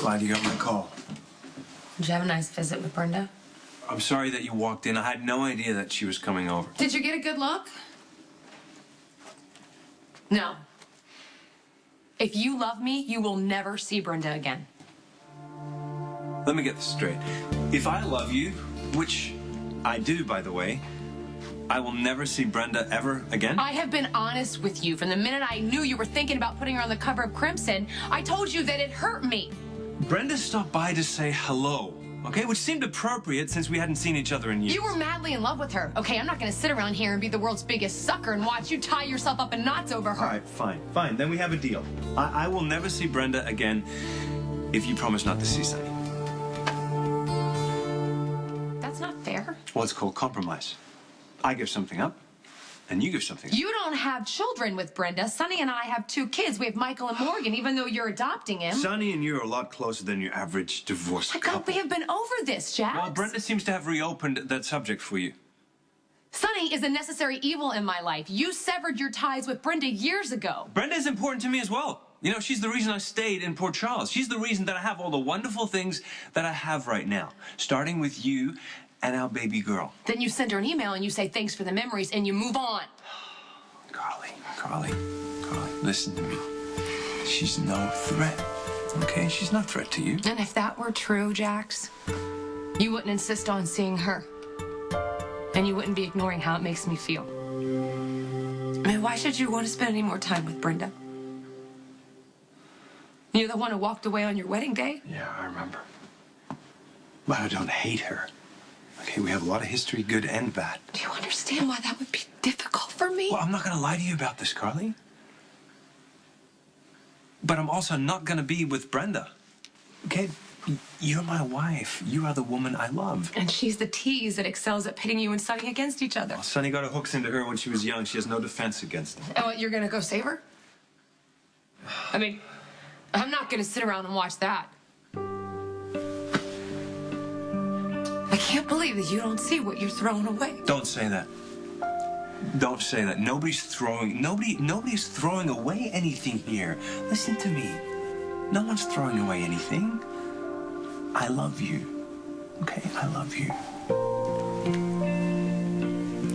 Glad you got my call. Did you have a nice visit with Brenda? I'm sorry that you walked in. I had no idea that she was coming over. Did you get a good look? No. If you love me, you will never see Brenda again. Let me get this straight. If I love you, which I do, by the way, I will never see Brenda ever again? I have been honest with you. From the minute I knew you were thinking about putting her on the cover of Crimson, I told you that it hurt me. Brenda stopped by to say hello, okay? Which seemed appropriate since we hadn't seen each other in years. You were madly in love with her. Okay, I'm not going to sit around here and be the world's biggest sucker and watch you tie yourself up in knots over her. All right, fine. Then we have a deal. I will never see Brenda again if you promise not to see Sunny. That's not fair. Well, it's called compromise. I give something up, and you give something up. You don't have children with Brenda. Sonny and I have 2 kids. We have Michael and Morgan, even though you're adopting him. Sonny and you are a lot closer than your average divorced couple. I thought we have been over this, Jax. Well, Brenda seems to have reopened that subject for you. Sonny is a necessary evil in my life. You severed your ties with Brenda years ago. Brenda is important to me as well. You know, she's the reason I stayed in Port Charles. She's the reason that I have all the wonderful things that I have right now, starting with you and our baby girl. Then you send her an email and you say thanks for the memories and you move on. Carly, listen to me. She's no threat, okay? She's no threat to you. And if that were true, Jax, you wouldn't insist on seeing her. And you wouldn't be ignoring how it makes me feel. I mean, why should you want to spend any more time with Brenda? You're the one who walked away on your wedding day. Yeah, I remember. But I don't hate her. Okay, we have a lot of history, good and bad. Do you understand why that would be difficult for me? Well, I'm not going to lie to you about this, Carly. But I'm also not going to be with Brenda. Okay? You're my wife. You are the woman I love. And she's the tease that excels at pitting you and Sonny against each other. Well, Sonny got her hooks into her when she was young. She has no defense against them. And what, you're going to go save her? I mean, I'm not going to sit around and watch that. I can't believe that you don't see what you're throwing away. Don't say that. Don't say that. Nobody's throwing away anything here. Listen to me. No one's throwing away anything. I love you. Okay? I love you.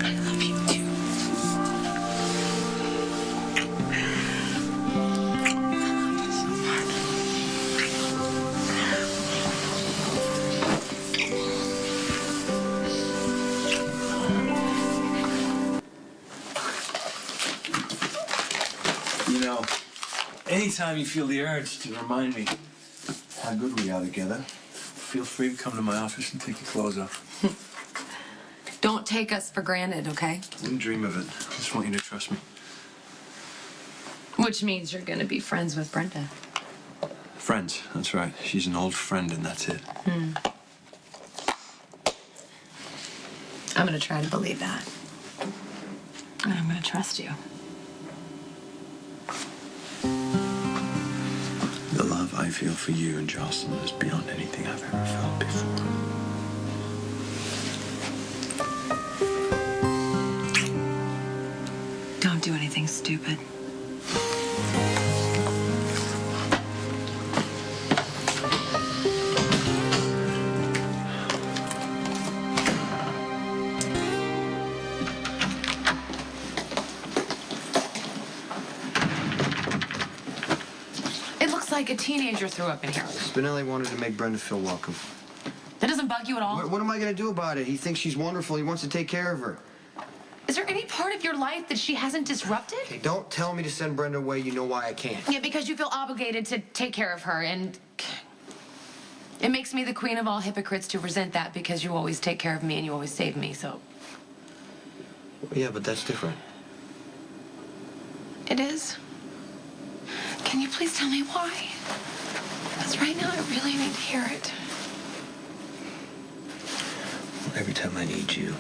I love you too. I love you so much. You know, anytime you feel the urge to remind me how good we are together, feel free to come to my office and take your clothes off. Don't take us for granted, okay? Wouldn't dream of it. I just want you to trust me. Which means you're gonna be friends with Brenda. Friends, that's right. She's an old friend and that's it. I'm gonna try to believe that. And I'm gonna trust you. The love I feel for you and Jocelyn is beyond anything I've ever felt before. Don't do anything stupid. Like a teenager threw up in here. Spinelli wanted to make Brenda feel welcome. That doesn't bug you at all? What am I going to do about it? He thinks she's wonderful. He wants to take care of her. Is there any part of your life that she hasn't disrupted? Hey, don't tell me to send Brenda away. You know why I can't. Yeah, because you feel obligated to take care of her, and it makes me the queen of all hypocrites to resent that because you always take care of me and you always save me, so. Well, yeah, but that's different. It is? Can you please tell me why? Because right now I really need to hear it. Every time I need you,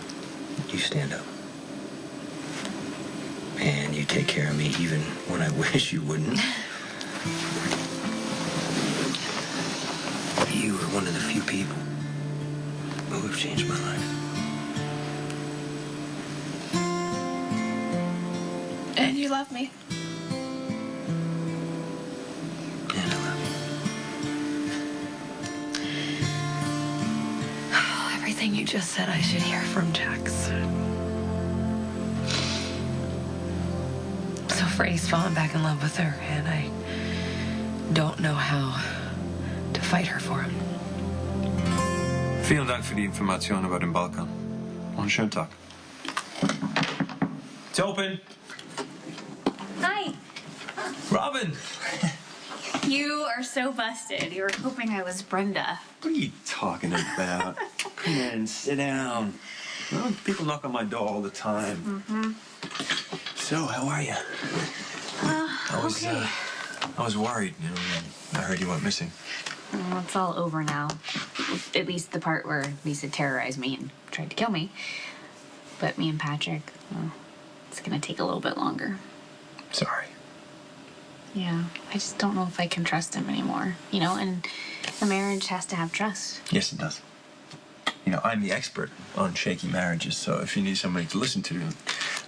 you stand up. And you take care of me even when I wish you wouldn't. You are one of the few people who have changed my life. And you love me. And I love you. everything you just said I should hear from Jax. I'm so afraid he's fallen back in love with her, and I don't know how to fight her for him. Vielen Dank für die Information über den Balkan. Und schönen Tag. It's open. Hi. Robin! You are so busted. You were hoping I was Brenda. What are you talking about? Come in, sit down. Well, people knock on my door all the time. Mm-hmm. So, how are you? Okay. I was worried, you know, when I heard you went missing. Well, it's all over now. At least the part where Lisa terrorized me and tried to kill me. But me and Patrick, well, it's gonna take a little bit longer. Sorry. Yeah, I just don't know if I can trust him anymore. You know, and a marriage has to have trust. Yes, it does. You know, I'm the expert on shaky marriages, so if you need somebody to listen to,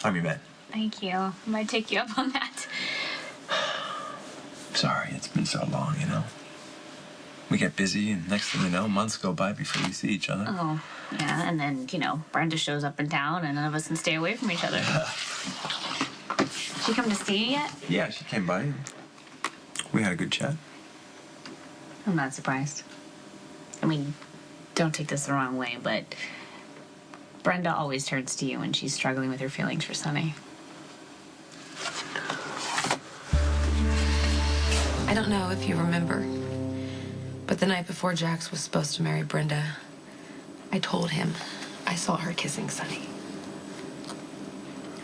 I'm your man. Thank you. I might take you up on that. Sorry, it's been so long, you know. We get busy, and next thing you know, months go by before we see each other. Oh, yeah, and then, you know, Brenda shows up in town and none of us can stay away from each other. She come to see you yet? Yeah, she came by. We had a good chat. I'm not surprised. I mean, don't take this the wrong way, but Brenda always turns to you when she's struggling with her feelings for Sonny. I don't know if you remember, but the night before Jax was supposed to marry Brenda, I told him I saw her kissing Sonny.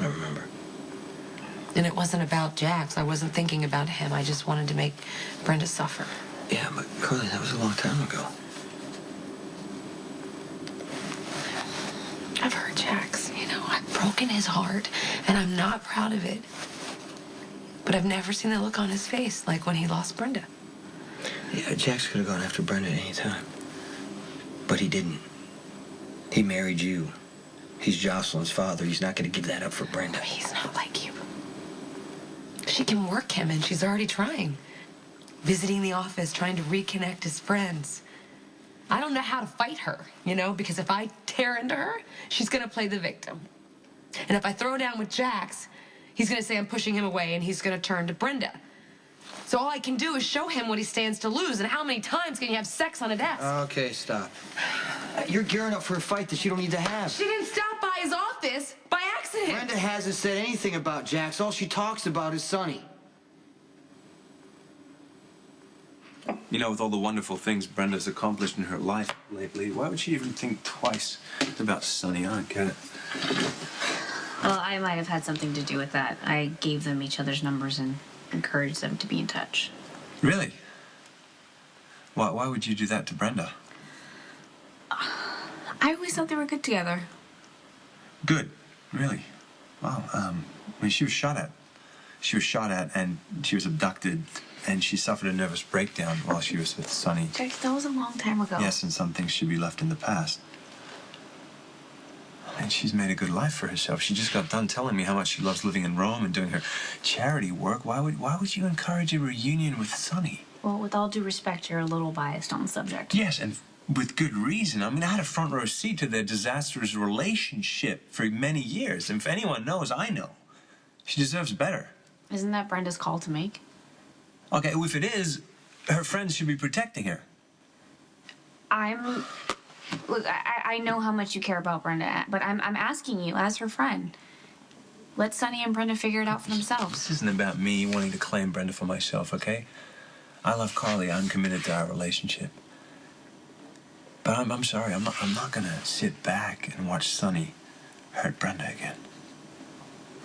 I remember. And it wasn't about Jax. I wasn't thinking about him. I just wanted to make Brenda suffer. Yeah, but Carly, that was a long time ago. I've hurt Jax, you know. I've broken his heart, and I'm not proud of it. But I've never seen the look on his face like when he lost Brenda. Yeah, Jax could have gone after Brenda at any time. But he didn't. He married you. He's Jocelyn's father. He's not going to give that up for Brenda. He's not like you. She can work him, and she's already trying. Visiting the office, trying to reconnect his friends. I don't know how to fight her, you know, because if I tear into her, she's going to play the victim. And if I throw down with Jax, he's going to say I'm pushing him away, and he's going to turn to Brenda. So all I can do is show him what he stands to lose, and how many times can you have sex on a desk? Okay, stop. You're gearing up for a fight that you don't need to have. She didn't stop by his office by accident. Brenda hasn't said anything about Jax. All she talks about is Sonny. You know, with all the wonderful things Brenda's accomplished in her life lately, why would she even think twice about Sonny? I don't get it. Well, I might have had something to do with that. I gave them each other's numbers and encouraged them to be in touch. Really? Why would you do that to Brenda? I always thought they were good together. Good, really. Wow. I mean, she was shot at. She was shot at, and she was abducted, and she suffered a nervous breakdown while she was with Sonny. Jax, that was a long time ago. Yes, and some things should be left in the past. And she's made a good life for herself. She just got done telling me how much she loves living in Rome and doing her charity work. Why would you encourage a reunion with Sonny? Well, with all due respect, you're a little biased on the subject. Yes, and with good reason. I mean, I had a front row seat to their disastrous relationship for many years. And if anyone knows, I know. She deserves better. Isn't that Brenda's call to make? Okay, if it is, her friends should be protecting her. Look, I know how much you care about Brenda, but I'm asking you, as her friend, let Sonny and Brenda figure it out for themselves. This isn't about me wanting to claim Brenda for myself, okay? I love Carly. I'm committed to our relationship. But I'm sorry. I'm not gonna sit back and watch Sonny hurt Brenda again.